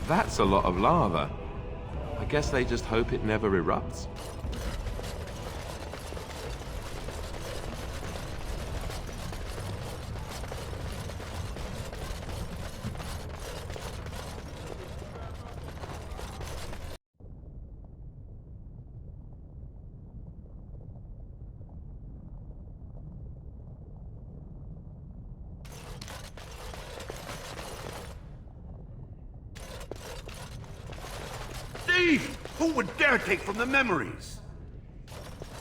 That's a lot of lava. I guess they just hope it never erupts. Who would dare take from the memories?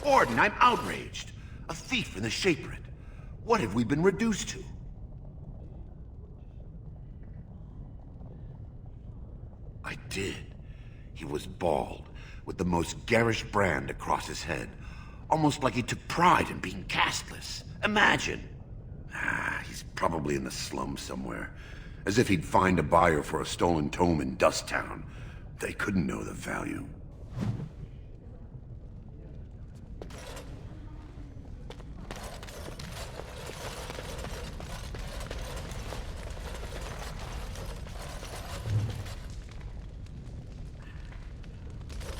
Warden, I'm outraged. A thief in the Shapered. What have we been reduced to? I did. He was bald, with the most garish brand across his head. Almost like he took pride in being castless. Imagine! He's probably in the slums somewhere. As if he'd find a buyer for a stolen tome in Dust Town. They couldn't know the value.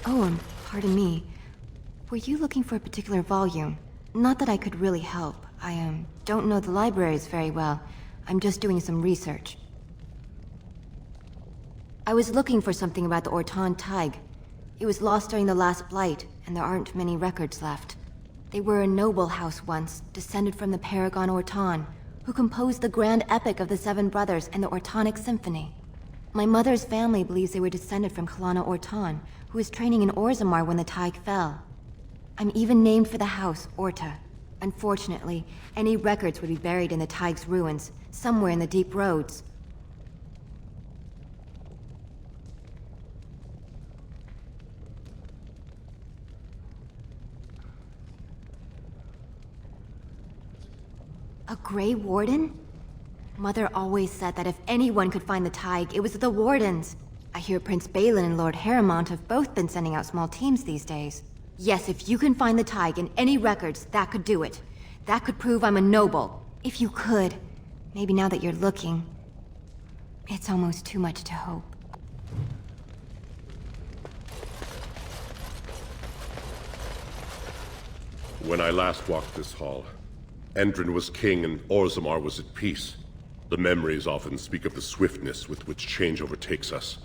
Oh, pardon me. Were you looking for a particular volume? Not that I could really help. I, don't know the libraries very well. I'm just doing some research. I was looking for something about the Orton Tig. It was lost during the last blight, and there aren't many records left. They were a noble house once, descended from the Paragon Orton, who composed the grand epic of the Seven Brothers and the Ortonic Symphony. My mother's family believes they were descended from Kalana Orton, who was training in Orzammar when the Tig fell. I'm even named for the house, Orta. Unfortunately, any records would be buried in the Tig's ruins, somewhere in the deep roads. A Grey Warden? Mother always said that if anyone could find the Tig, it was the Wardens. I hear Prince Balin and Lord Harrimont have both been sending out small teams these days. Yes, if you can find the Tig in any records, that could do it. That could prove I'm a noble. If you could. Maybe now that you're looking. It's almost too much to hope. When I last walked this hall, Endrin was king and Orzammar was at peace. The memories often speak of the swiftness with which change overtakes us.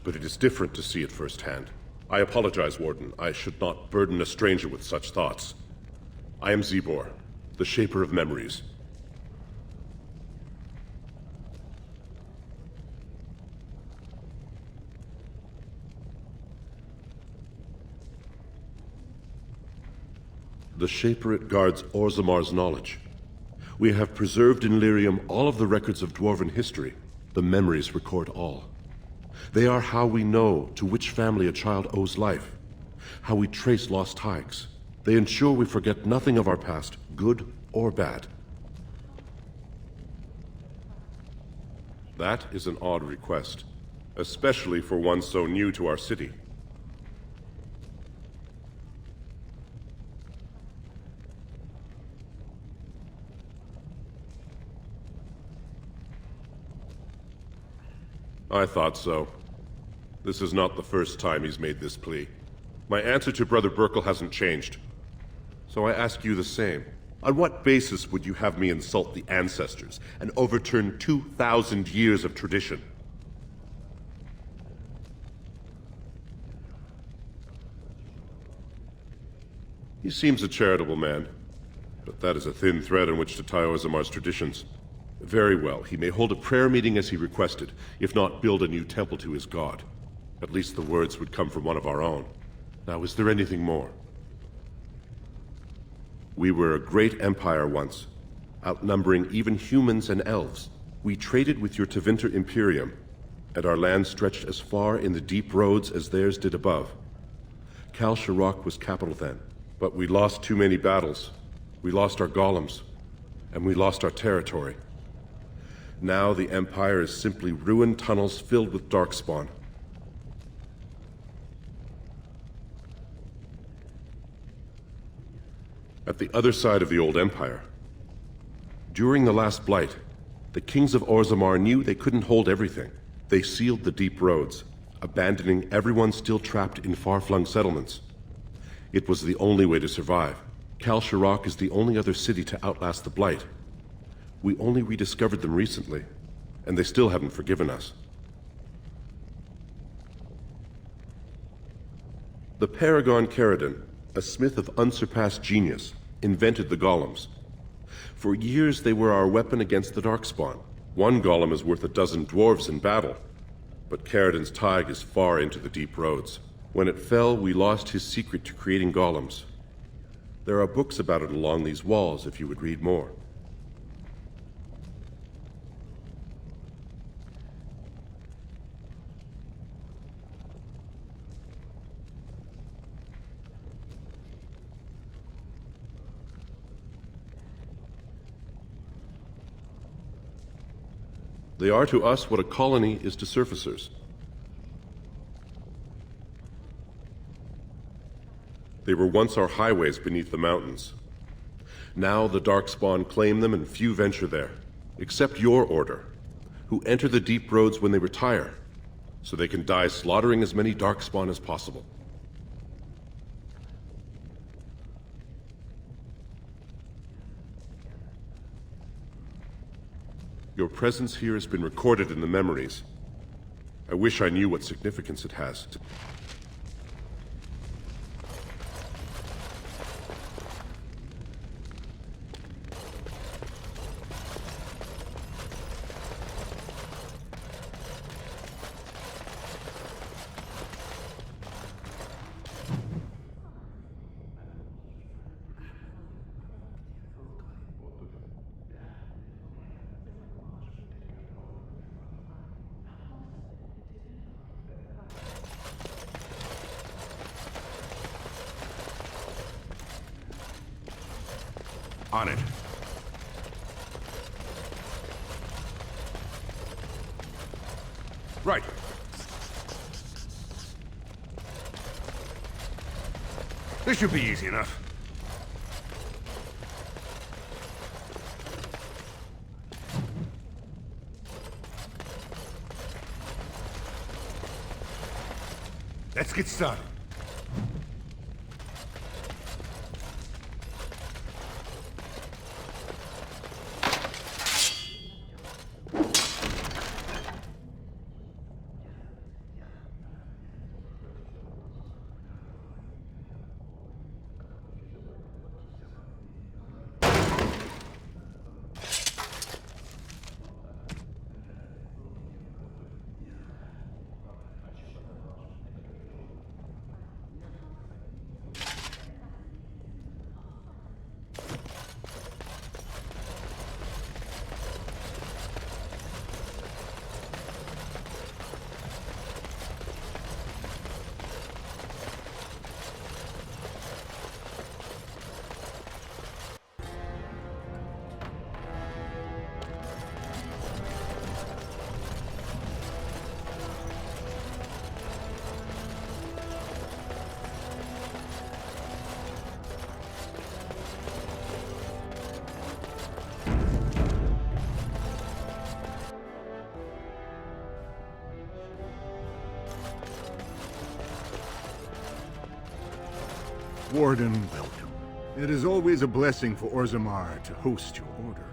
But it is different to see it firsthand. I apologize, Warden. I should not burden a stranger with such thoughts. I am Zebor, the Shaper of Memories. The Shaperate guards Orzammar's knowledge. We have preserved in Lyrium all of the records of Dwarven history. The memories record all. They are how we know to which family a child owes life, how we trace lost Tigs. They ensure we forget nothing of our past, good or bad. That is an odd request, especially for one so new to our city. I thought so. This is not the first time he's made this plea. My answer to Brother Burkle hasn't changed. So I ask you the same. On what basis would you have me insult the ancestors and overturn 2,000 years of tradition? He seems a charitable man, but that is a thin thread on which to tie Orzammar's traditions. Very well, he may hold a prayer meeting as he requested, if not build a new temple to his god. At least the words would come from one of our own. Now, is there anything more? We were a great empire once, outnumbering even humans and elves. We traded with your Tevinter Imperium, and our land stretched as far in the deep roads as theirs did above. Kal Sharok was capital then, but we lost too many battles. We lost our golems, and we lost our territory. Now the Empire is simply ruined tunnels filled with darkspawn. At the other side of the old Empire, during the last blight, the kings of Orzammar knew they couldn't hold everything. They sealed the deep roads, abandoning everyone still trapped in far-flung settlements. It was the only way to survive. Kal Shirak is the only other city to outlast the blight. We only rediscovered them recently, and they still haven't forgiven us. The Paragon Ferelden, a smith of unsurpassed genius, invented the golems. For years they were our weapon against the Darkspawn. One golem is worth a dozen dwarves in battle, but Ferelden's Tig is far into the deep roads. When it fell, we lost his secret to creating golems. There are books about it along these walls if you would read more. They are to us what a colony is to surfacers. They were once our highways beneath the mountains. Now the Darkspawn claim them and few venture there, except your order, who enter the deep roads when they retire, so they can die slaughtering as many Darkspawn as possible. Your presence here has been recorded in the memories. I wish I knew what significance it has. On it. Right. This should be easy enough. Let's get started. Warden, welcome. It is always a blessing for Orzammar to host your order.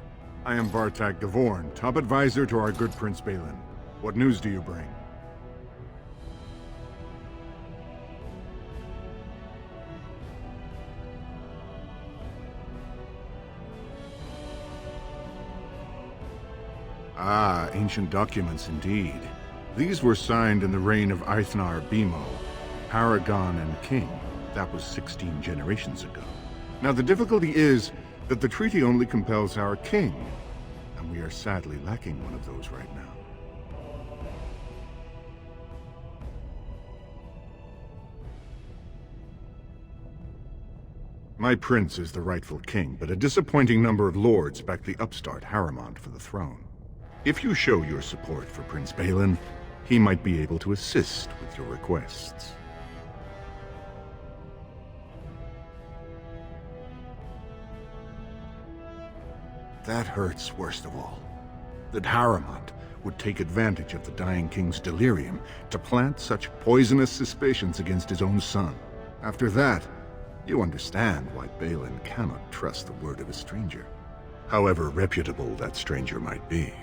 I am Vartag Gavorn, top advisor to our good Prince Balin. What news do you bring? Ah, ancient documents indeed. These were signed in the reign of Eithnar Bimo, Paragon and King. That was 16 generations ago. Now the difficulty is that the treaty only compels our king, and we are sadly lacking one of those right now. My prince is the rightful king, but a disappointing number of lords back the upstart Harrimont for the throne. If you show your support for Prince Balin, he might be able to assist with your requests. That hurts worst of all. That Harrimont, would take advantage of the dying king's delirium to plant such poisonous suspicions against his own son. After that, you understand why Balin cannot trust the word of a stranger, however reputable that stranger might be.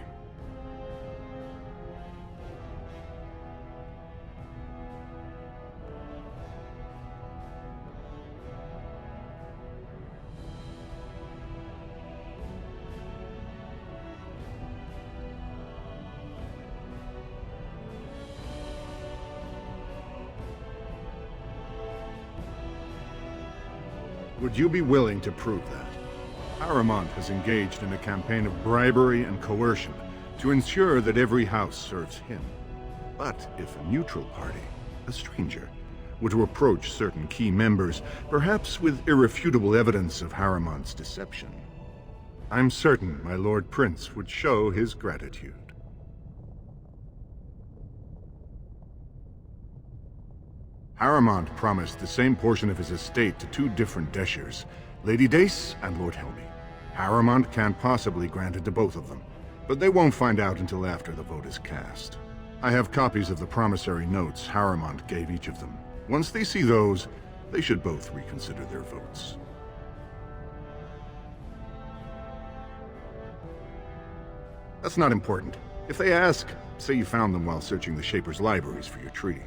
Would you be willing to prove that? Paramount has engaged in a campaign of bribery and coercion to ensure that every house serves him. But if a neutral party, a stranger, were to approach certain key members, perhaps with irrefutable evidence of Harriman's deception, I'm certain my Lord Prince would show his gratitude. Harrimont promised the same portion of his estate to two different Deshers, Lady Dace and Lord Helmy. Harrimont can't possibly grant it to both of them, but they won't find out until after the vote is cast. I have copies of the promissory notes Harrimont gave each of them. Once they see those, they should both reconsider their votes. That's not important. If they ask, say you found them while searching the Shaper's libraries for your treaty.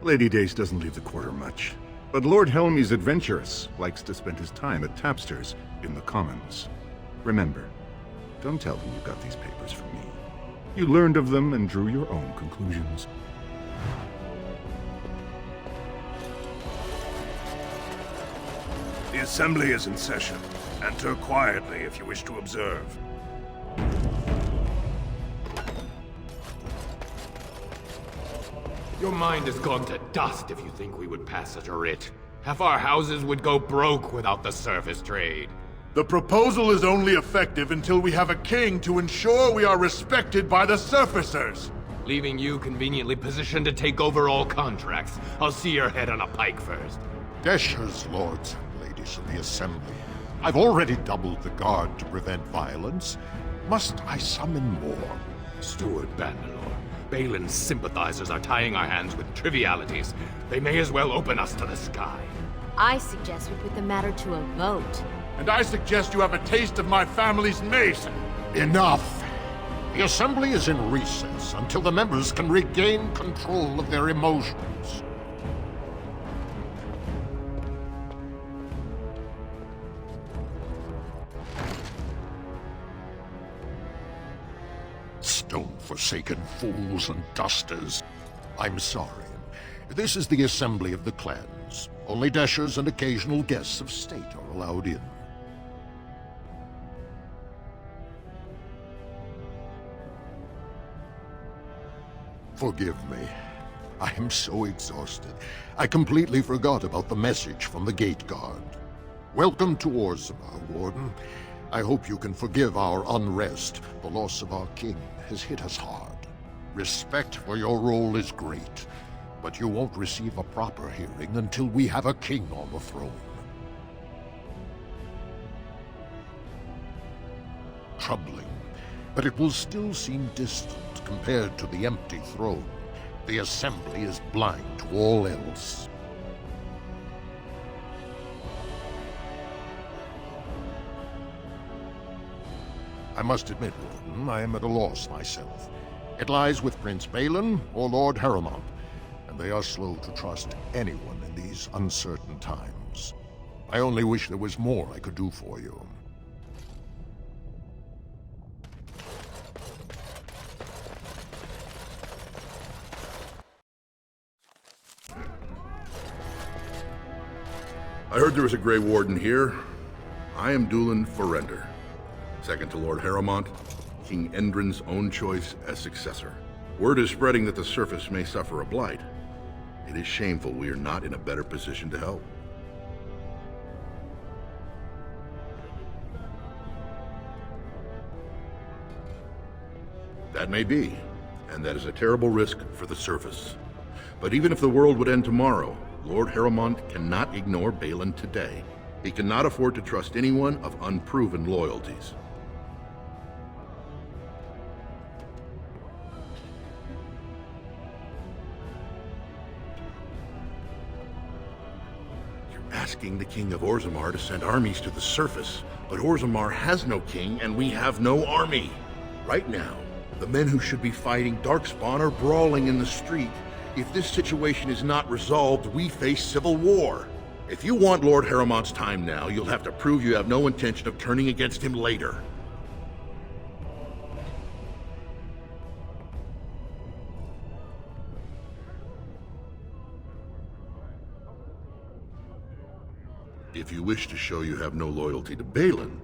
Lady Dace doesn't leave the quarter much, but Lord Helmy's adventurous, likes to spend his time at tapsters in the Commons. Remember, don't tell them you got these papers from me. You learned of them and drew your own conclusions. The Assembly is in session. Enter quietly if you wish to observe. Your mind has gone to dust if you think we would pass such a writ. Half our houses would go broke without the surface trade. The proposal is only effective until we have a king to ensure we are respected by the surfacers. Leaving you conveniently positioned to take over all contracts. I'll see your head on a pike first. Deshers, lords and ladies of the Assembly. I've already doubled the guard to prevent violence. Must I summon more? Steward Bandalore, Balin's sympathizers are tying our hands with trivialities. They may as well open us to the sky. I suggest we put the matter to a vote. And I suggest you have a taste of my family's mace. Enough! The Assembly is in recess until the members can regain control of their emotions. Stone-forsaken fools and dusters. I'm sorry. This is the Assembly of the Clans. Only Deshers and occasional guests of state are allowed in. Forgive me. I am so exhausted. I completely forgot about the message from the gate guard. Welcome to Orzammar, Warden. I hope you can forgive our unrest. The loss of our king has hit us hard. Respect for your role is great, but you won't receive a proper hearing until we have a king on the throne. Troubling, but it will still seem distant compared to the empty throne. The Assembly is blind to all else. I must admit, Warden, I am at a loss myself. It lies with Prince Balin or Lord Harrimont, and they are slow to trust anyone in these uncertain times. I only wish there was more I could do for you. I heard there was a Grey Warden here. I am Dulin Ferelden, second to Lord Harrimont, King Endrin's own choice as successor. Word is spreading that the surface may suffer a blight. It is shameful we are not in a better position to help. That may be, and that is a terrible risk for the surface. But even if the world would end tomorrow, Lord Harrowmont cannot ignore Balin today. He cannot afford to trust anyone of unproven loyalties. You're asking the King of Orzammar to send armies to the surface, but Orzammar has no king and we have no army. Right now, the men who should be fighting Darkspawn are brawling in the street. If this situation is not resolved, we face civil war. If you want Lord Harrowmont's time now, you'll have to prove you have no intention of turning against him later. If you wish to show you have no loyalty to Balin,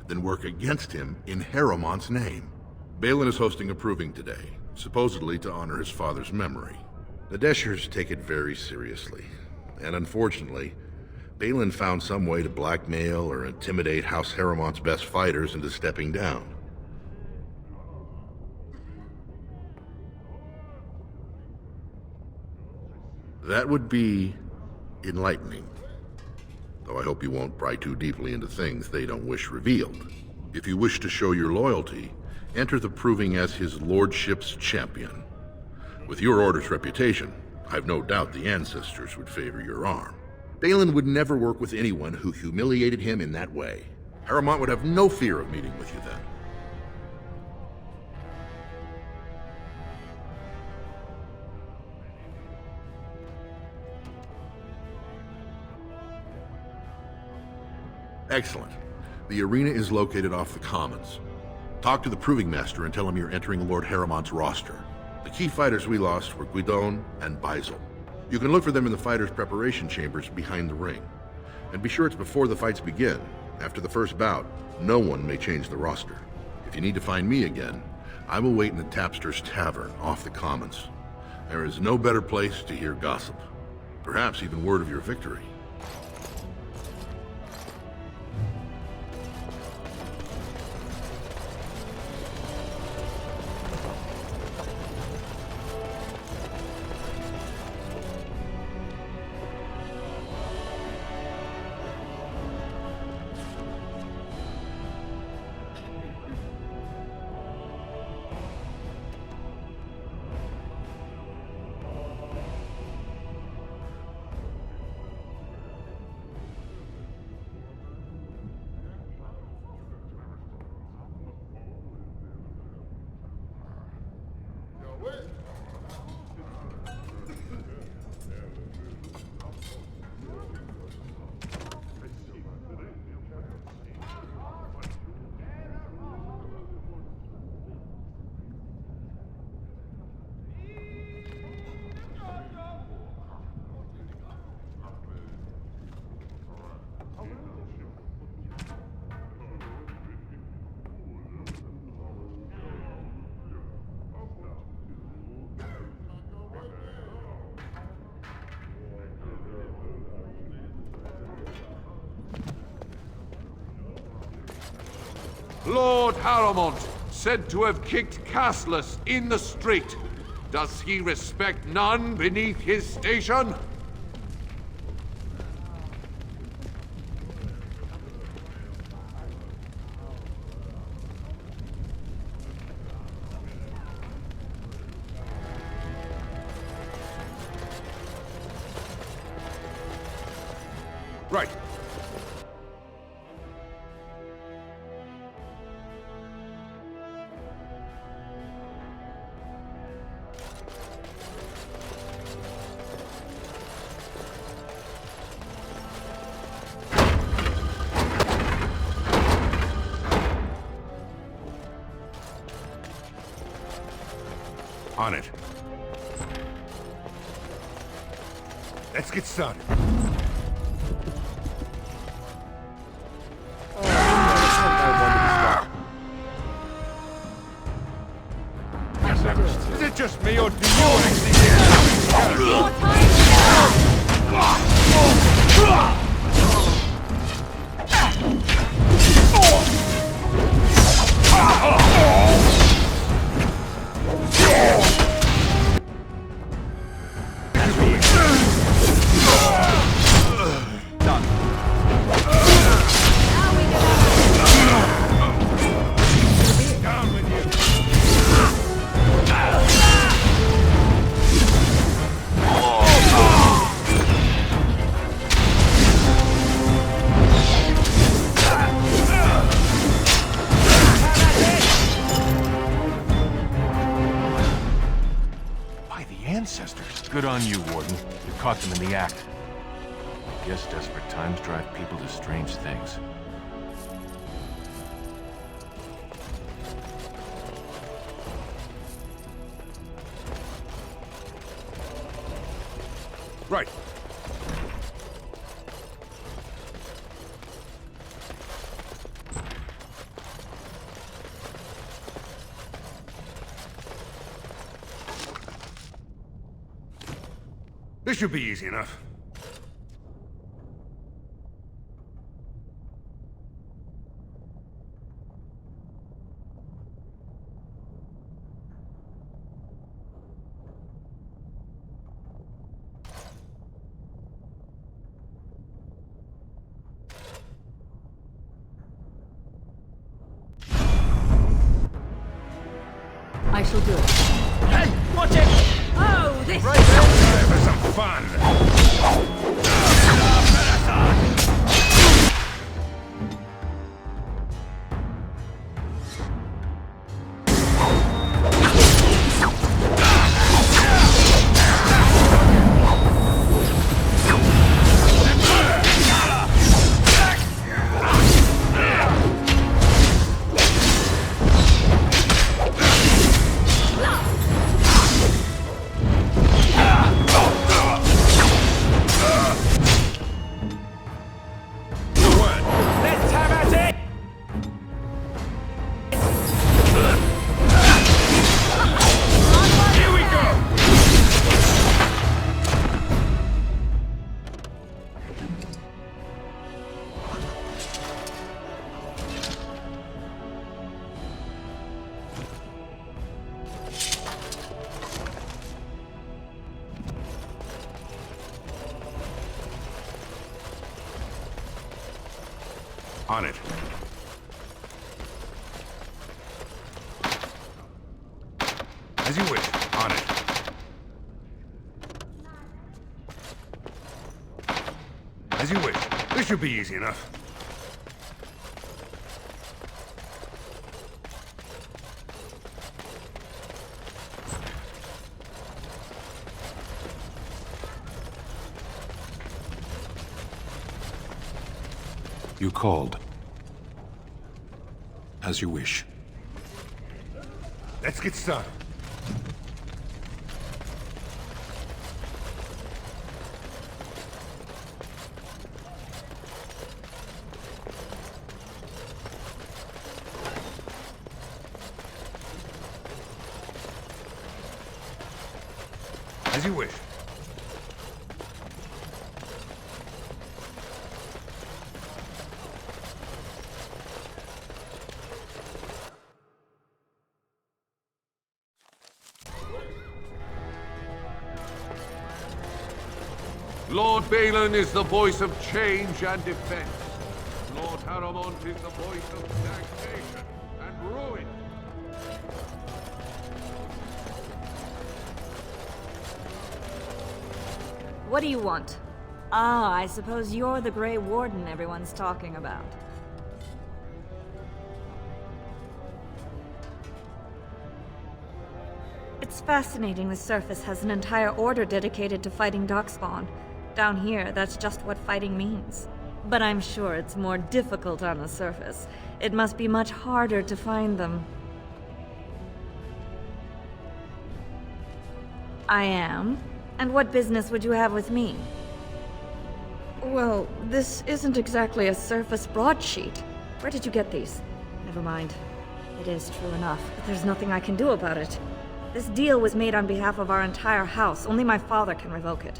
then work against him in Harrowmont's name. Balin is hosting a proving today, supposedly to honor his father's memory. The Deshers take it very seriously, and unfortunately, Balin found some way to blackmail or intimidate House Harrowmont's best fighters into stepping down. That would be enlightening, though I hope you won't pry too deeply into things they don't wish revealed. If you wish to show your loyalty, enter the proving as his lordship's champion. With your order's reputation, I've no doubt the ancestors would favor your arm. Balin would never work with anyone who humiliated him in that way. Harrowmont would have no fear of meeting with you then. Excellent. The arena is located off the Commons. Talk to the Proving Master and tell him you're entering Lord Harrowmont's roster. The key fighters we lost were Guidon and Baisel. You can look for them in the fighters' preparation chambers behind the ring. And be sure it's before the fights begin. After the first bout, no one may change the roster. If you need to find me again, I will wait in the Tapster's Tavern off the Commons. There is no better place to hear gossip. Perhaps even word of your victory. Lord Harrowmont, said to have kicked castless in the street. Does he respect none beneath his station? Right. On it. Let's get started. Is it just me, or do you ancestors. Good on you, Warden. You caught them in the act. I guess desperate times drive people to strange things. Right. This should be easy enough. I shall do it. Hey, watch it! Oh, this Right there for some fun! On it. As you wish. On it. As you wish. This should be easy enough. You called. As you wish. Let's get started. As you wish. Lord Balin is the voice of change and defense. Lord Haramont is the voice of stagnation and ruin. What do you want? Ah, I suppose you're the Grey Warden everyone's talking about. It's fascinating the surface has an entire order dedicated to fighting darkspawn. Down here, that's just what fighting means. But I'm sure it's more difficult on the surface. It must be much harder to find them. I am? And what business would you have with me? Well, this isn't exactly a surface broadsheet. Where did you get these? Never mind. It is true enough, but there's nothing I can do about it. This deal was made on behalf of our entire house. Only my father can revoke it.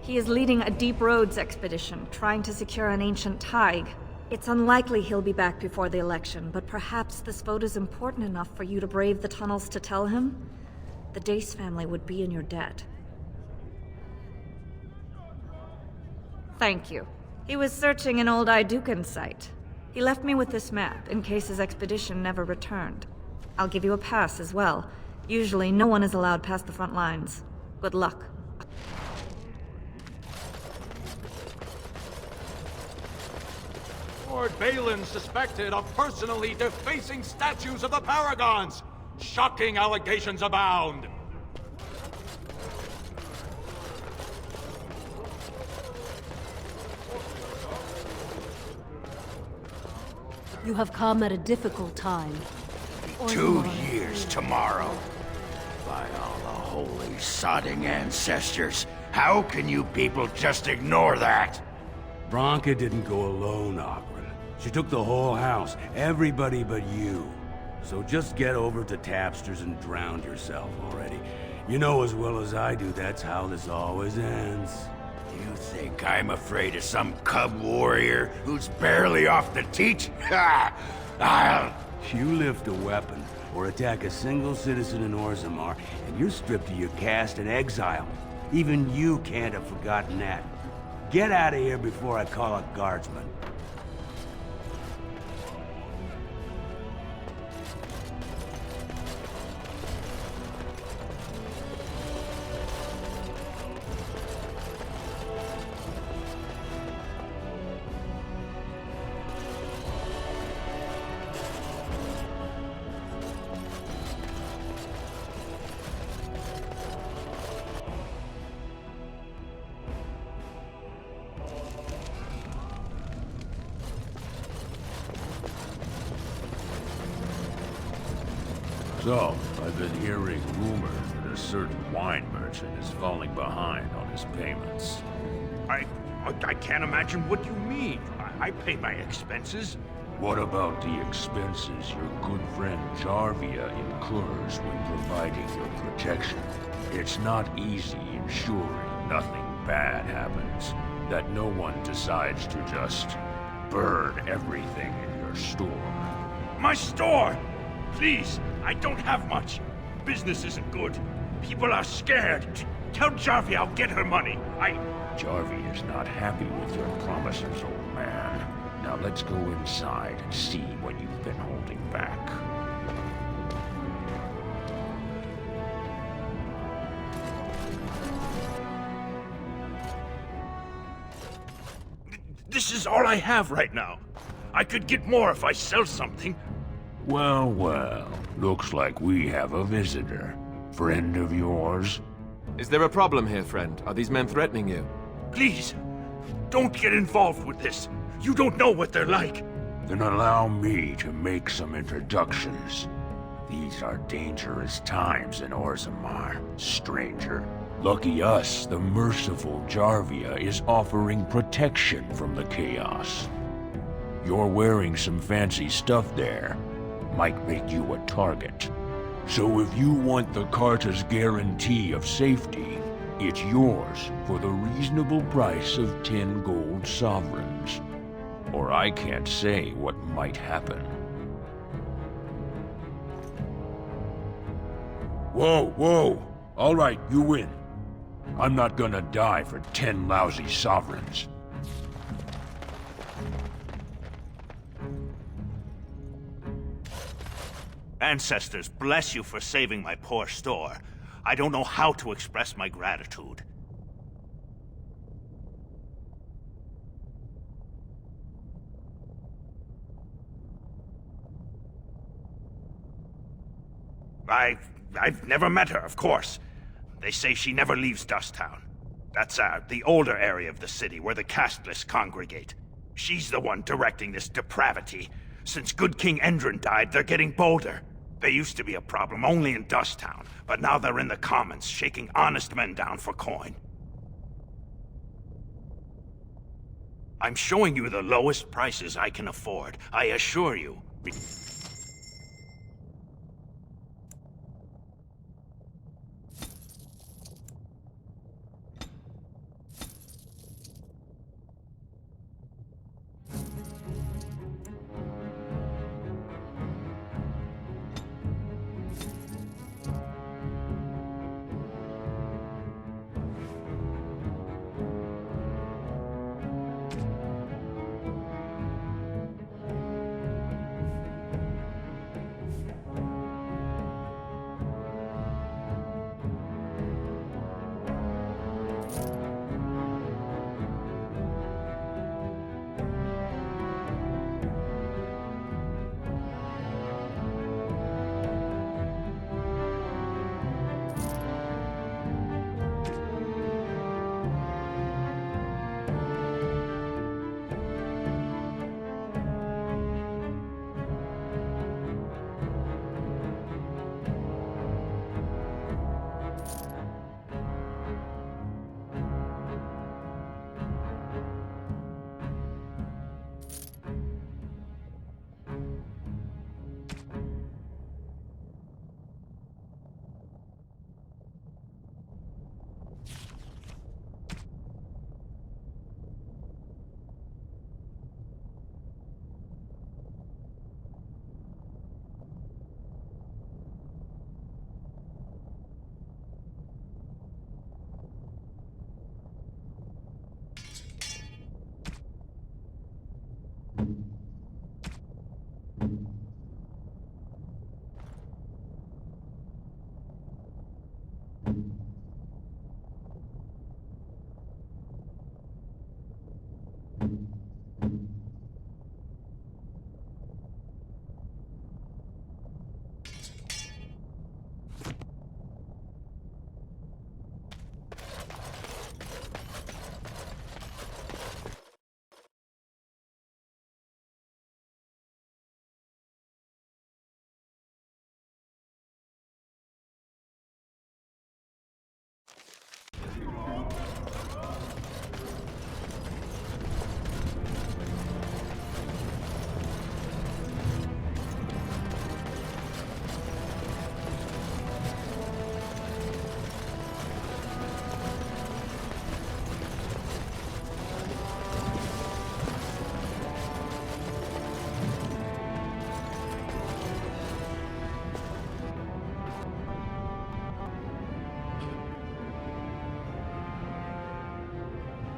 He is leading a Deep Roads expedition, trying to secure an ancient thaig. It's unlikely he'll be back before the election, but perhaps this vote is important enough for you to brave the tunnels to tell him? The Dace family would be in your debt. Thank you. He was searching an old Idukan site. He left me with this map, in case his expedition never returned. I'll give you a pass as well. Usually, no one is allowed past the front lines. Good luck. Lord Balin suspected of personally defacing statues of the Paragons. Shocking allegations abound. You have come at a difficult time. 2 years tomorrow. By all the holy sodding ancestors, how can you people just ignore that? Bronca didn't go alone, Ogren. She took the whole house, everybody but you. So just get over to Tapster's and drown yourself already. You know as well as I do that's how this always ends. You think I'm afraid of some cub warrior who's barely off the teat? Ha! I'll... You lift a weapon or attack a single citizen in Orzammar, and you're stripped of your caste and exiled. Even you can't have forgotten that. Get out of here before I call a guardsman. So, I've been hearing rumors that a certain wine merchant is falling behind on his payments. I can't imagine what you mean. I pay my expenses. What about the expenses your good friend Jarvia incurs when providing your protection? It's not easy ensuring nothing bad happens, that no one decides to just burn everything in your store. My store! Please, I don't have much. Business isn't good. People are scared. Tell Jarvia I'll get her money. Jarvia is not happy with your promises, old man. Now let's go inside and see what you've been holding back. This is all I have right now. I could get more if I sell something. Well, well. Looks like we have a visitor. Friend of yours? Is there a problem here, friend? Are these men threatening you? Please, don't get involved with this. You don't know what they're like. Then allow me to make some introductions. These are dangerous times in Orzammar, stranger. Lucky us, the merciful Jarvia is offering protection from the chaos. You're wearing some fancy stuff there. Might make you a target. So if you want the Carta's guarantee of safety, it's yours for the reasonable price of 10 gold sovereigns. Or I can't say what might happen. Whoa, whoa! All right, you win. I'm not gonna die for 10 lousy sovereigns. Ancestors, bless you for saving my poor store. I don't know how to express my gratitude. I've never met her, of course. They say she never leaves Dusttown. That's the older area of the city where the casteless congregate. She's the one directing this depravity. Since good King Endrin died, they're getting bolder. They used to be a problem only in Dusttown, but now they're in the commons, shaking honest men down for coin. I'm showing you the lowest prices I can afford, I assure you.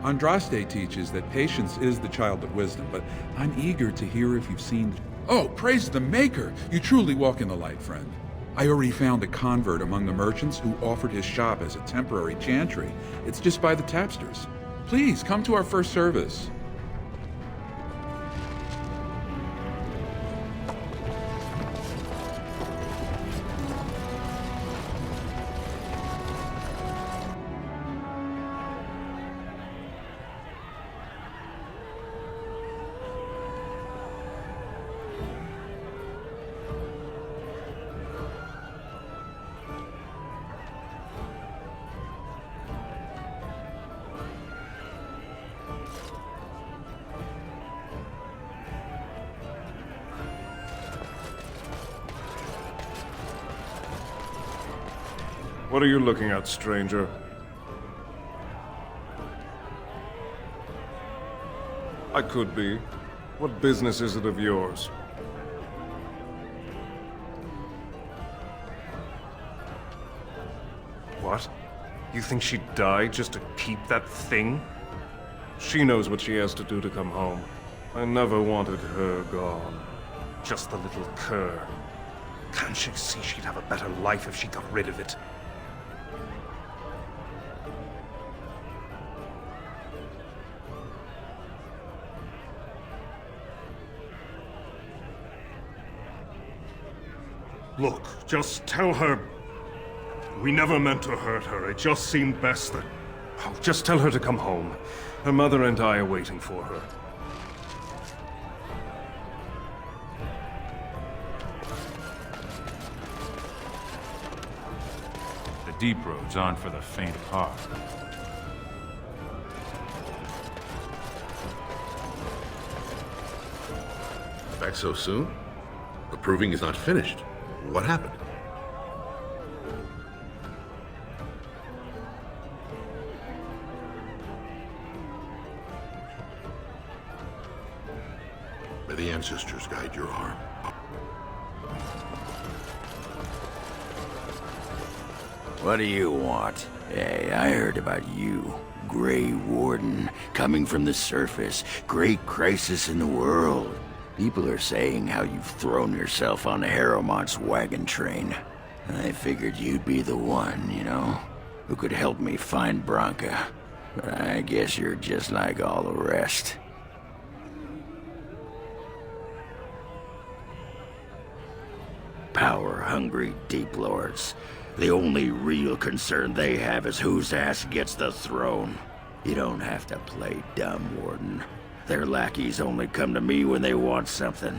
Andraste teaches that patience is the child of wisdom, but I'm eager to hear if you've seen... Oh, praise the Maker! You truly walk in the light, friend. I already found a convert among the merchants who offered his shop as a temporary chantry. It's just by the tapsters. Please, come to our first service. What are you looking at, stranger? I could be. What business is it of yours? What? You think she'd die just to keep that thing? She knows what she has to do to come home. I never wanted her gone. Just the little cur. Can't she see she'd have a better life if she got rid of it? Look, just tell her... We never meant to hurt her. It just seemed best that... Oh, just tell her to come home. Her mother and I are waiting for her. The deep roads aren't for the faint of heart. Back so soon? The proving is not finished. What happened? May the ancestors guide your arm. What do you want? Hey, I heard about you. Grey Warden, coming from the surface. Great crisis in the world. People are saying how you've thrown yourself on Harrowmont's wagon train. I figured you'd be the one, you know, who could help me find Branka. But I guess you're just like all the rest. Power-hungry Deep Lords. The only real concern they have is whose ass gets the throne. You don't have to play dumb, Warden. Their lackeys only come to me when they want something.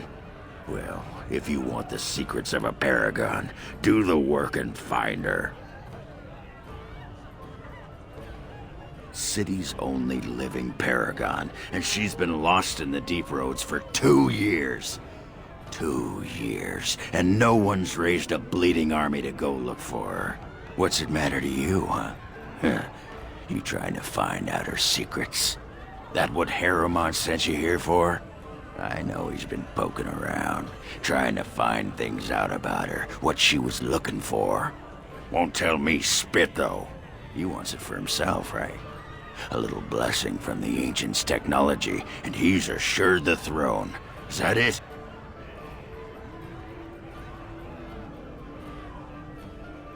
Well, if you want the secrets of a paragon, do the work and find her. City's only living paragon, and she's been lost in the Deep Roads for 2 years. 2 years, and no one's raised a bleeding army to go look for her. What's it matter to you, huh? You trying to find out her secrets? That what Harrowmont sent you here for? I know he's been poking around, trying to find things out about her, what she was looking for. Won't tell me spit, though. He wants it for himself, right? A little blessing from the Ancients' technology, and he's assured the throne. Is that it?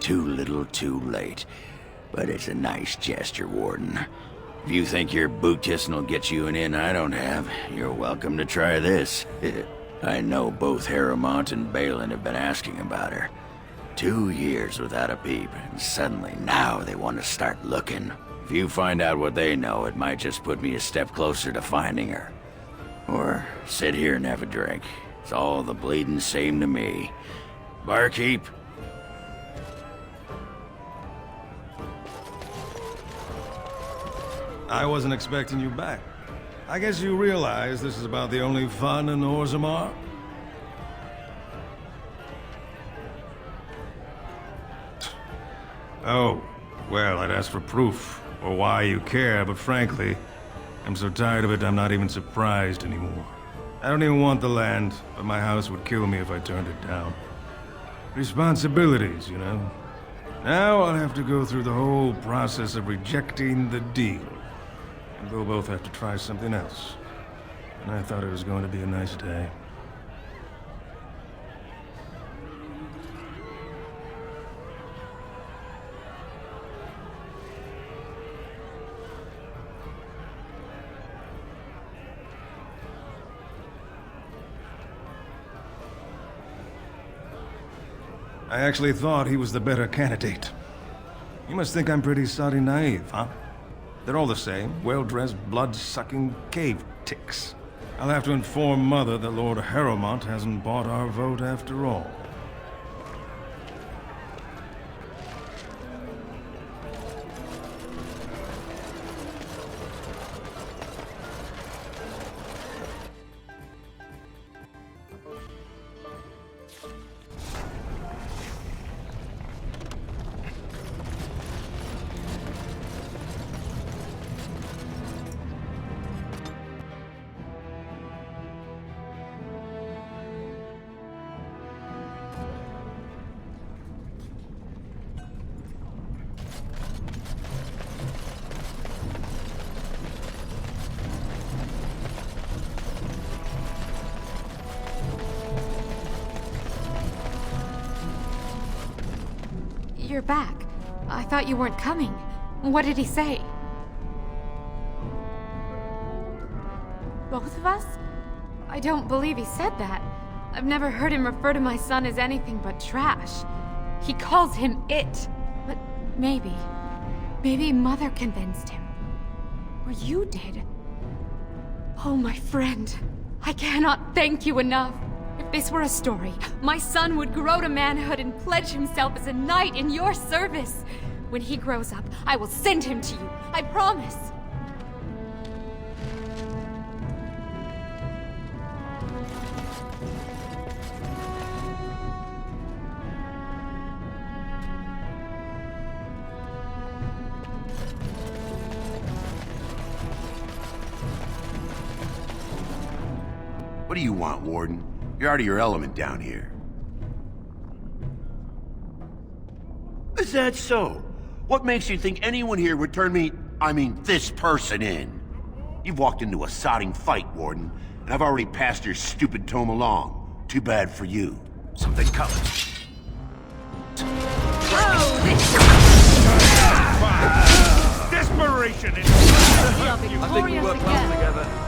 Too little, too late. But it's a nice gesture, Warden. If you think your boot kissing will get you an in I don't have, you're welcome to try this. I know both Harrowmont and Balin have been asking about her. 2 years without a peep, and suddenly now they want to start looking. If you find out what they know, it might just put me a step closer to finding her. Or sit here and have a drink. It's all the bleeding same to me. Barkeep? I wasn't expecting you back. I guess you realize this is about the only fun in Orzammar? Oh, well, I'd ask for proof, or why you care, but frankly, I'm so tired of it I'm not even surprised anymore. I don't even want the land, but my house would kill me if I turned it down. Responsibilities, you know? Now I'll have to go through the whole process of rejecting the deal. And we'll both have to try something else. And I thought it was going to be a nice day. I actually thought he was the better candidate. You must think I'm pretty soddy naive, huh? They're all the same, well-dressed, blood-sucking cave ticks. I'll have to inform Mother that Lord Harrowmont hasn't bought our vote after all. You're back. I thought you weren't coming. What did he say? Both of us? I don't believe he said that. I've never heard him refer to my son as anything but trash. He calls him it. But maybe Mother convinced him. Or you did. Oh, my friend. I cannot thank you enough. If this were a story, my son would grow to manhood and pledge himself as a knight in your service. When he grows up, I will send him to you. I promise. What do you want, Warden? You're out of your element down here. Is that so? What makes you think anyone here would turn this person in? You've walked into a sodding fight, Warden, and I've already passed your stupid tome along. Too bad for you. Something coming. Desperation is... I think we work well together.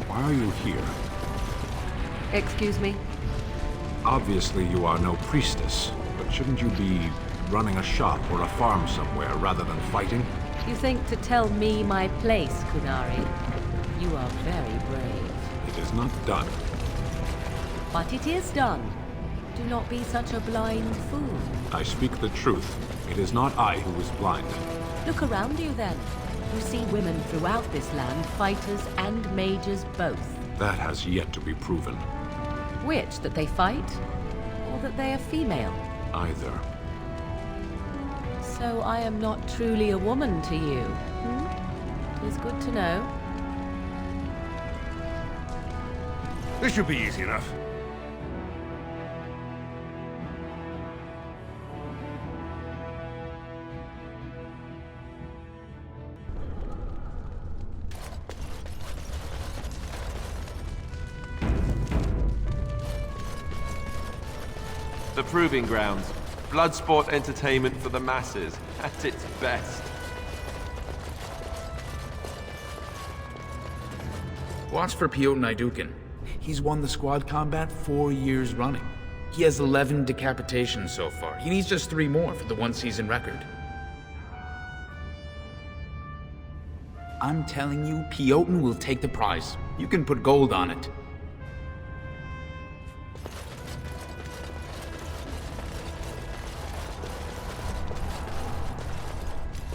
Why are you here? Excuse me? Obviously you are no priestess, but shouldn't you be running a shop or a farm somewhere rather than fighting? You think to tell me my place, Kunari? You are very brave. It is not done. But it is done. Do not be such a blind fool. I speak the truth. It is not I who is blind. Look around you then. You see women throughout this land, fighters and mages both. That has yet to be proven. Which, that they fight? Or that they are female? Either. So I am not truly a woman to you, hmm? It is good to know. This should be easy enough. The Proving Grounds. Bloodsport entertainment for the masses, at its best. Watch for Piotr Naidukin. He's won the squad combat 4 years running. He has 11 decapitations so far. He needs just 3 more for the one-season record. I'm telling you, Piotr will take the prize. You can put gold on it.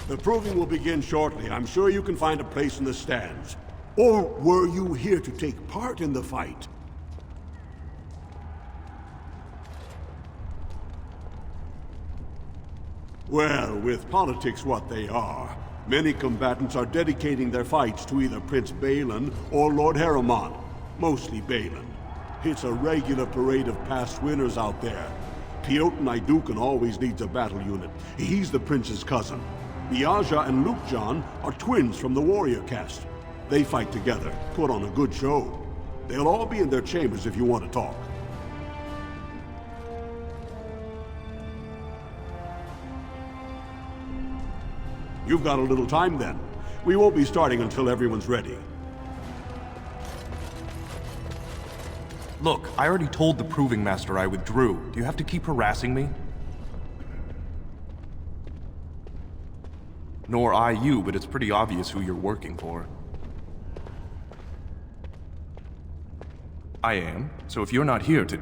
The proving will begin shortly. I'm sure you can find a place in the stands. Or were you here to take part in the fight? Well, with politics what they are, many combatants are dedicating their fights to either Prince Balin or Lord Heremont, mostly Balin. It's a regular parade of past winners out there. Piotr Naidukin always needs a battle unit. He's the prince's cousin. Biaja and Lukejan are twins from the warrior caste. They fight together, put on a good show. They'll all be in their chambers if you want to talk. You've got a little time then. We won't be starting until everyone's ready. Look, I already told the Proving Master I withdrew. Do you have to keep harassing me? Nor I you, but it's pretty obvious who you're working for. I am. So if you're not here to...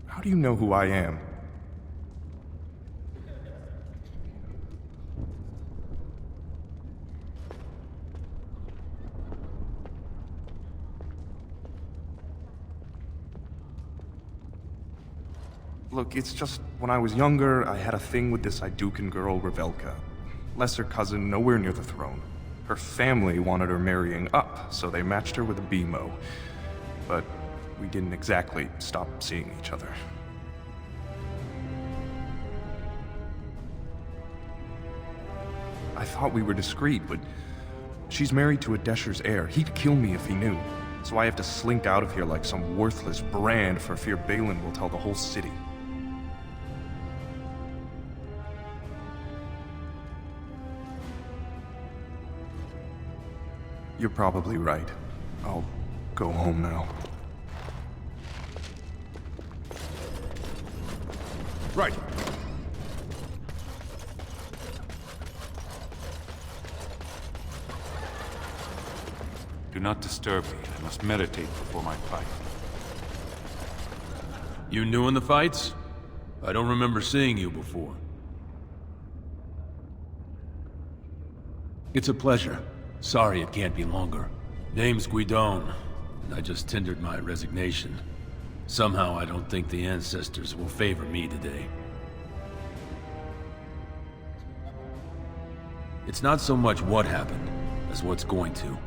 How do you know who I am? Look, it's just, when I was younger, I had a thing with this Idukan girl, Revelka. Lesser cousin, nowhere near the throne. Her family wanted her marrying up, so they matched her with a BMO. But we didn't exactly stop seeing each other. I thought we were discreet, but she's married to a Desher's heir. He'd kill me if he knew. So I have to slink out of here like some worthless brand for fear Balin will tell the whole city. You're probably right. I'll go home now. Right. Do not disturb me. I must meditate before my fight. You new in the fights? I don't remember seeing you before. It's a pleasure. Sorry it can't be longer. Name's Guidon, and I just tendered my resignation. Somehow I don't think the ancestors will favor me today. It's not so much what happened, as what's going to.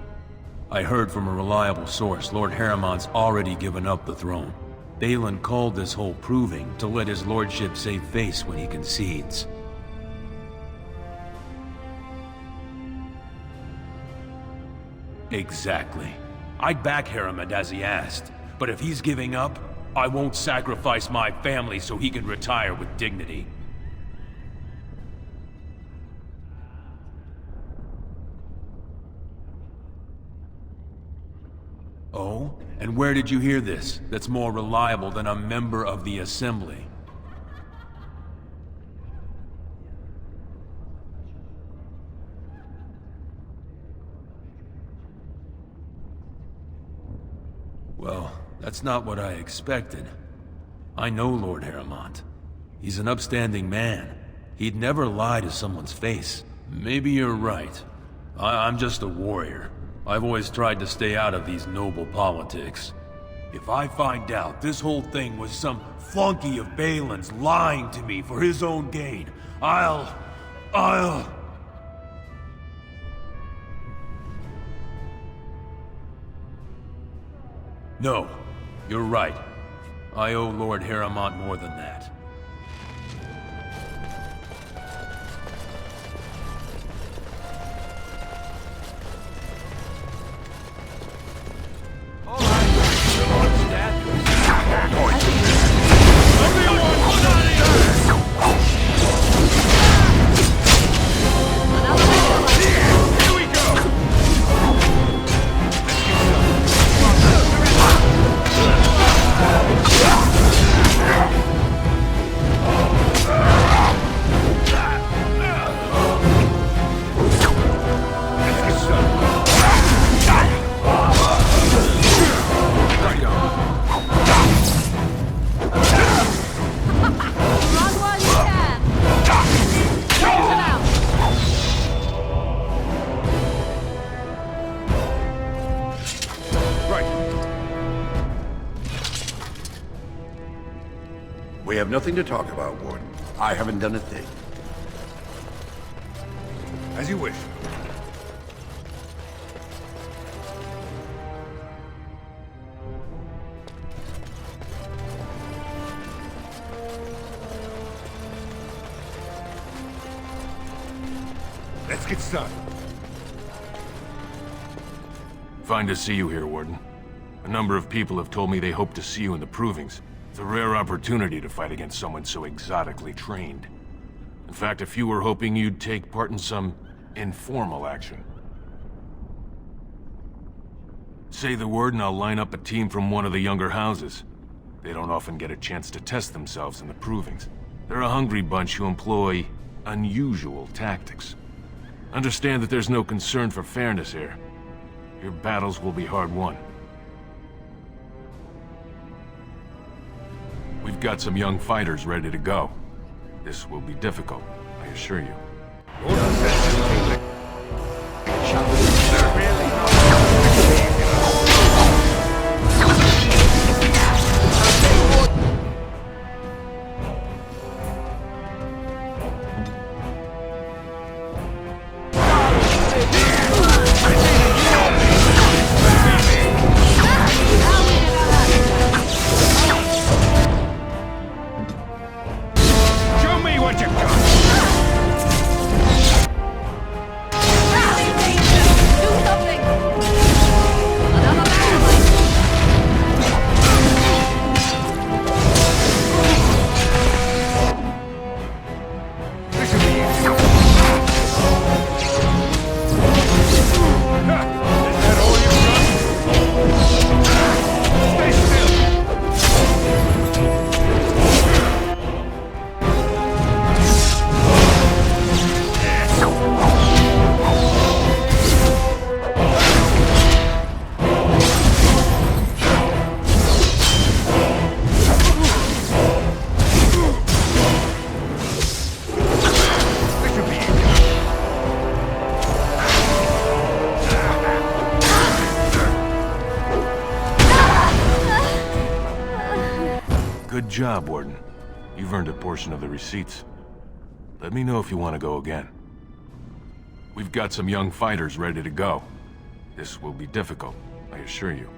I heard from a reliable source Lord Heremont's already given up the throne. Balin called this whole proving to let his lordship save face when he concedes. Exactly. I'd back Heremont as he asked, but if he's giving up, I won't sacrifice my family so he can retire with dignity. Oh? And where did you hear this that's more reliable than a member of the Assembly? Well, that's not what I expected. I know Lord Harrowmont. He's an upstanding man. He'd never lie to someone's face. Maybe you're right. I'm just a warrior. I've always tried to stay out of these noble politics. If I find out this whole thing was some flunky of Balin's lying to me for his own gain, I'll... No, you're right. I owe Lord Harrowmont more than that. We have nothing to talk about, Warden. I haven't done a thing. As you wish. Let's get started. Fine to see you here, Warden. A number of people have told me they hope to see you in the provings. It's a rare opportunity to fight against someone so exotically trained. In fact, a few were hoping you'd take part in some informal action. Say the word and I'll line up a team from one of the younger houses. They don't often get a chance to test themselves in the provings. They're a hungry bunch who employ unusual tactics. Understand that there's no concern for fairness here. Your battles will be hard won. We've got some young fighters ready to go. This will be difficult, I assure you. Good job, Warden. You've earned a portion of the receipts. Let me know if you want to go again. We've got some young fighters ready to go. This will be difficult, I assure you.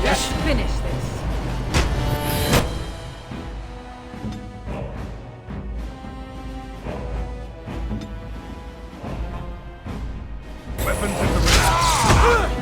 Let's finish this. Weapons at the ready.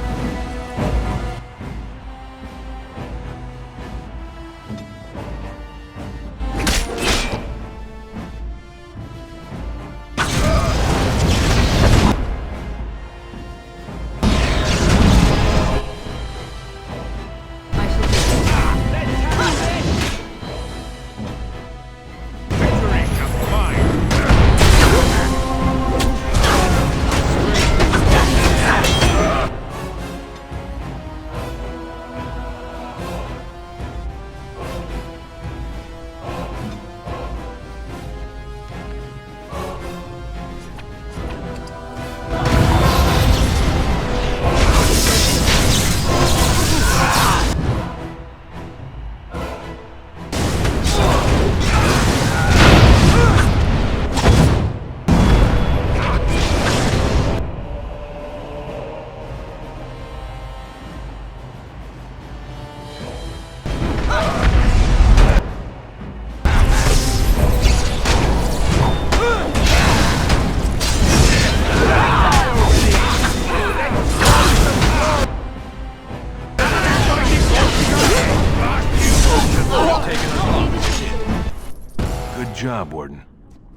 Good job, Warden.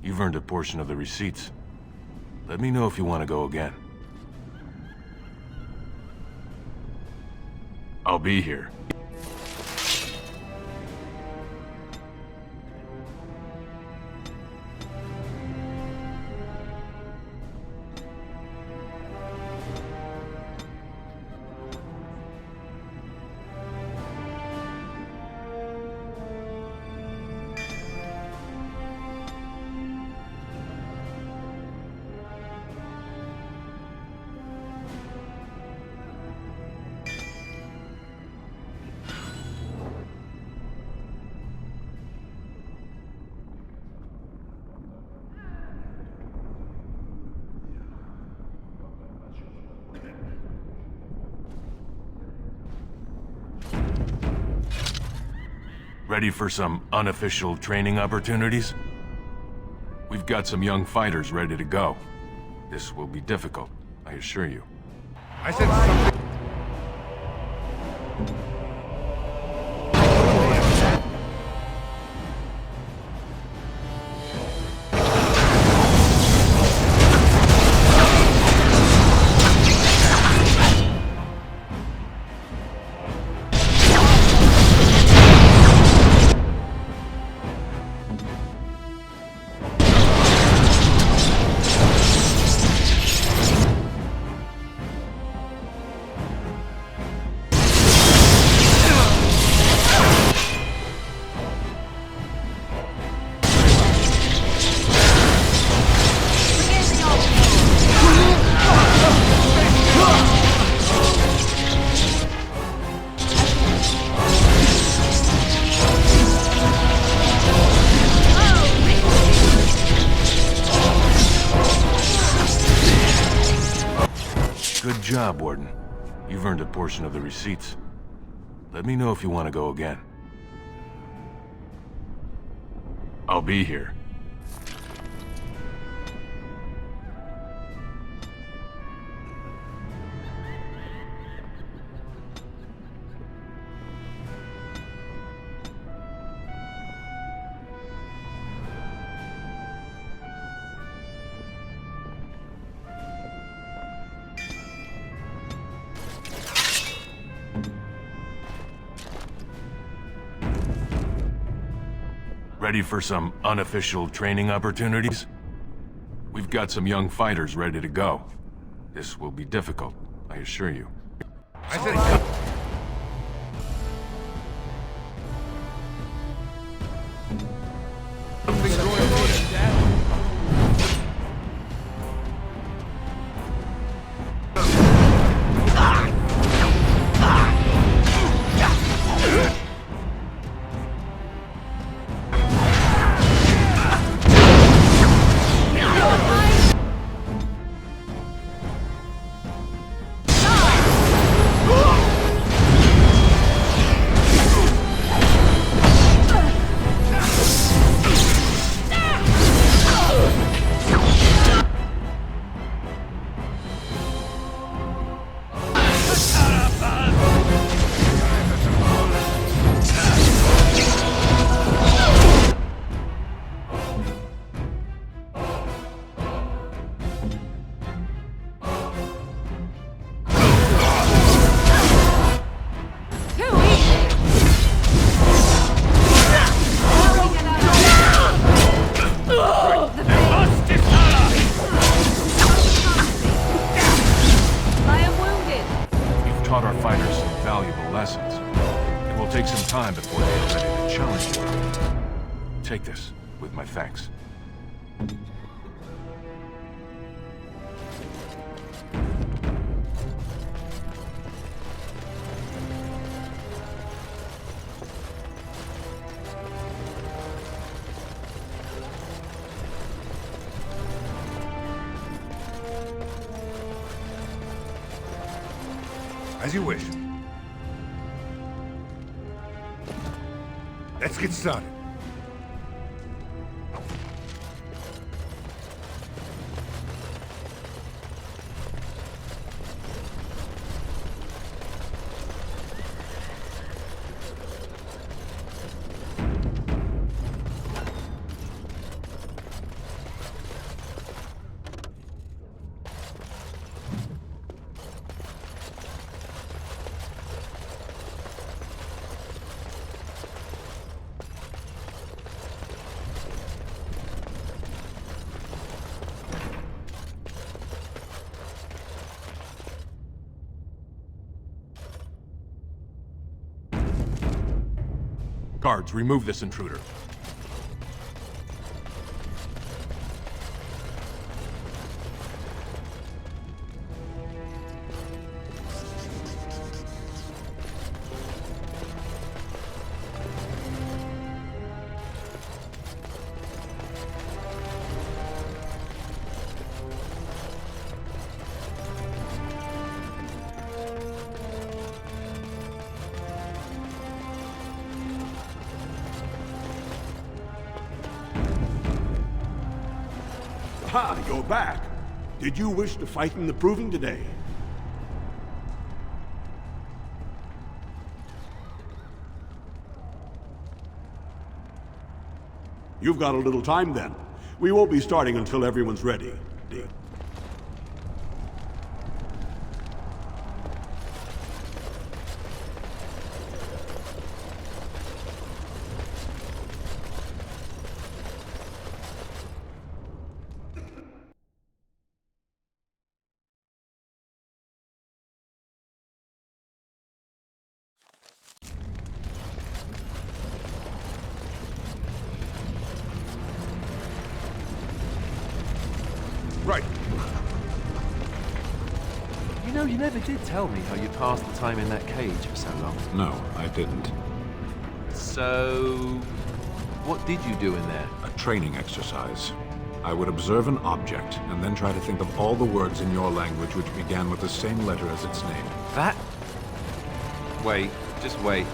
You've earned a portion of the receipts. Let me know if you want to go again. I'll be here. Ready for some unofficial training opportunities? We've got some young fighters ready to go. This will be difficult, I assure you. I said something. Good job, Warden. You've earned a portion of the receipts. Let me know if you want to go again. I'll be here. Ready for some unofficial training opportunities? We've got some young fighters ready to go. This will be difficult, I assure you. I said something's going on, Dad. Taught our fighters some valuable lessons. It will take some time before they are ready to challenge you. Take this, with my thanks. As you wish. Let's get started. Guards, remove this intruder. Ha! You're back. Did you wish to fight in the proving today? You've got a little time then. We won't be starting until everyone's ready. Right. You know, you never did tell me how you passed the time in that cage for so long. No, I didn't. So... what did you do in there? A training exercise. I would observe an object, and then try to think of all the words in your language which began with the same letter as its name. That? Wait, just wait.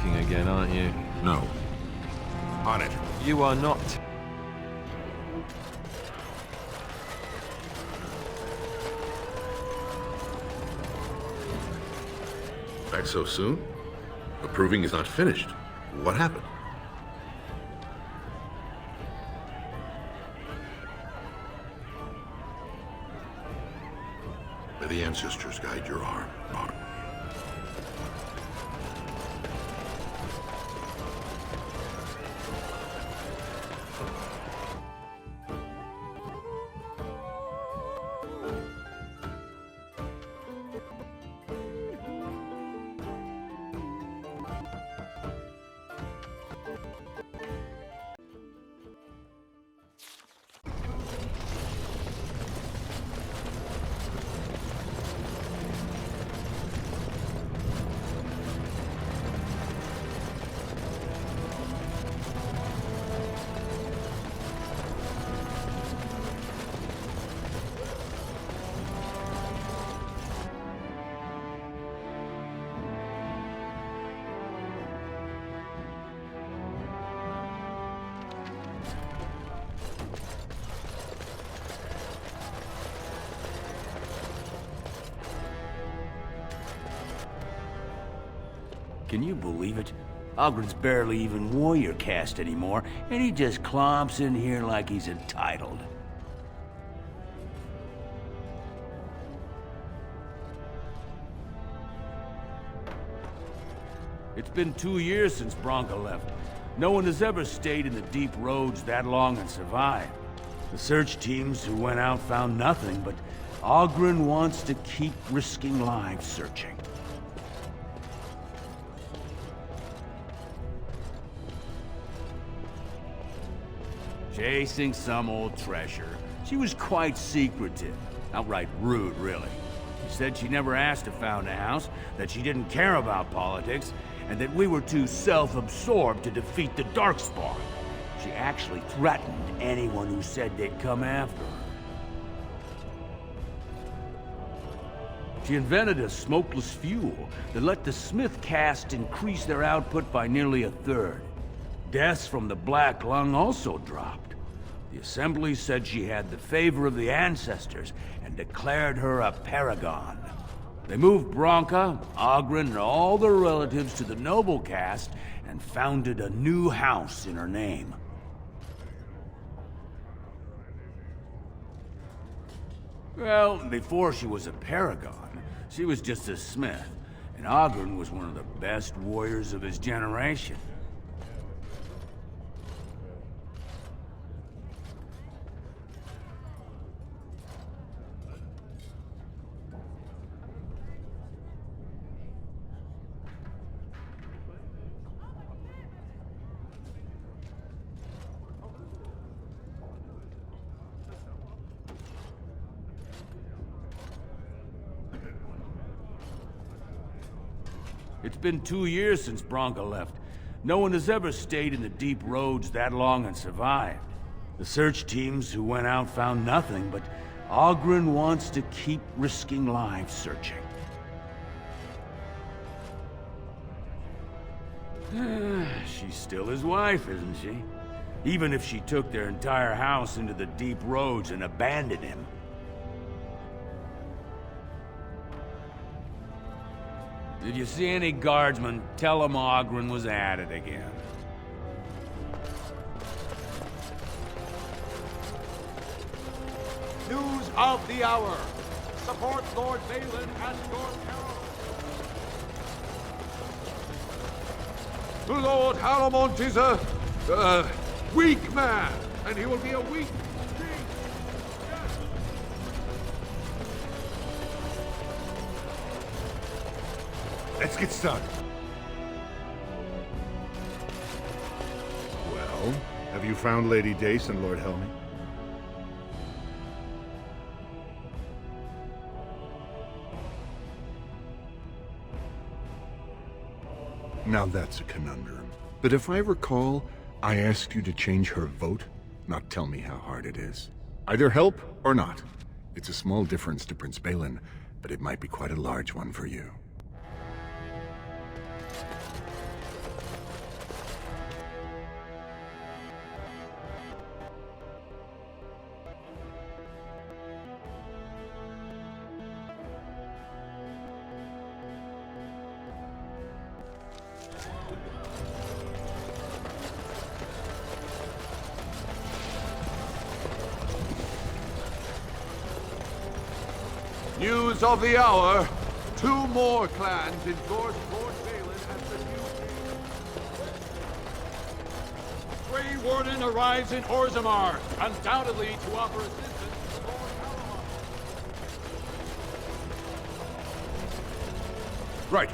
King again, aren't you? No. On it. You are not. Back so soon? The proving is not finished. What happened? May the ancestors guide your arm. Can you believe it? Ogren's barely even warrior caste anymore, and he just clomps in here like he's entitled. It's been 2 years since Bronca left. No one has ever stayed in the deep roads that long and survived. The search teams who went out found nothing, but Ogren wants to keep risking lives searching. Chasing some old treasure. She was quite secretive. Outright rude, really. She said she never asked if found a house, that she didn't care about politics, and that we were too self-absorbed to defeat the Darkspawn. She actually threatened anyone who said they'd come after her. She invented a smokeless fuel that let the Smith caste increase their output by nearly 1/3. Deaths from the Black Lung also dropped. The Assembly said she had the favor of the ancestors and declared her a paragon. They moved Bronca, Ogren, and all their relatives to the noble caste and founded a new house in her name. Well, before she was a paragon, she was just a smith, and Ogren was one of the best warriors of his generation. It's been 2 years since Bronca left. No one has ever stayed in the deep roads that long and survived. The search teams who went out found nothing, but Oghren wants to keep risking lives searching. She's still his wife, isn't she? Even if she took their entire house into the deep roads and abandoned him. Did you see any guardsmen? Tell them Oghren was at it again. News of the hour. Support Lord Balin and Lord Harold. Lord Haramont is a weak man, and he will be a weak king. Yes. Let's get started. Well, have you found Lady Dace and Lord Helmy? Now that's a conundrum. But if I recall, I asked you to change her vote, not tell me how hard it is. Either help or not. It's a small difference to Prince Balin, but it might be quite a large one for you. News of the hour. 2 more clans endorse Lord Balin as the new king. Grey Warden arrives in Orzammar, undoubtedly to offer assistance to Lord Haramont. Right.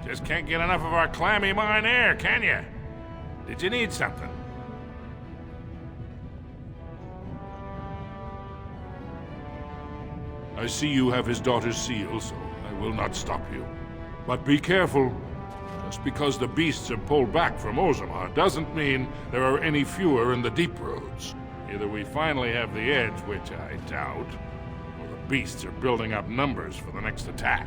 Just can't get enough of our clammy mine air, can you? Did you need something? I see you have his daughter's seal, so I will not stop you. But be careful. Just because the beasts have pulled back from Orzammar doesn't mean there are any fewer in the deep roads. Either we finally have the edge, which I doubt, or the beasts are building up numbers for the next attack.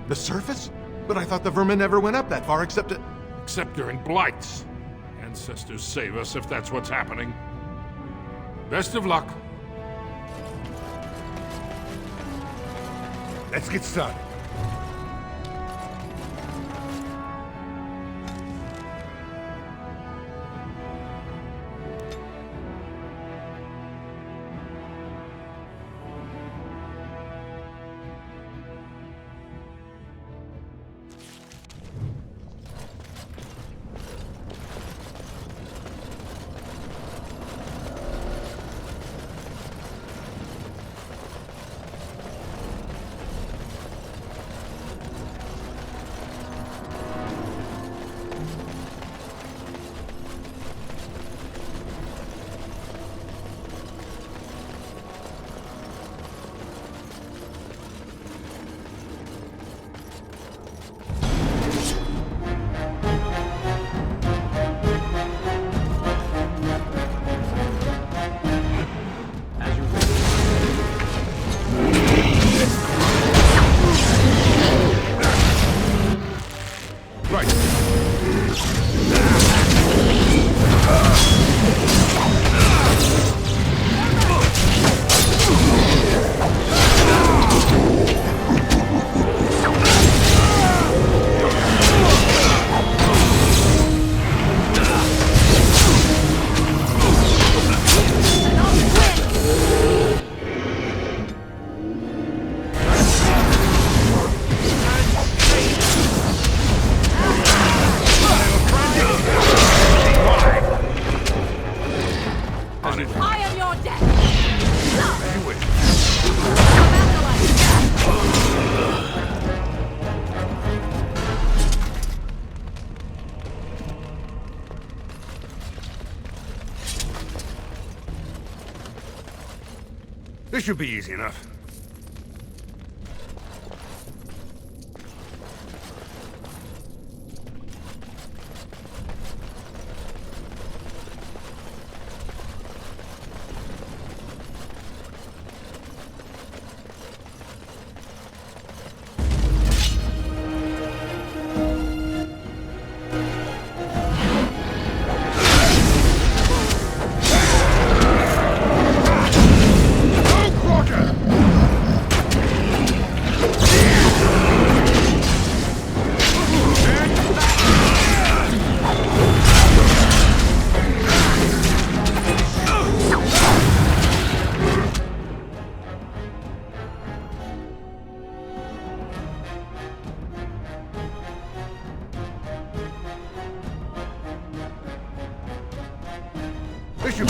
The surface? But I thought the vermin never went up that far except during blights. Ancestors save us if that's what's happening. Best of luck. Let's get started. should be easy enough. This should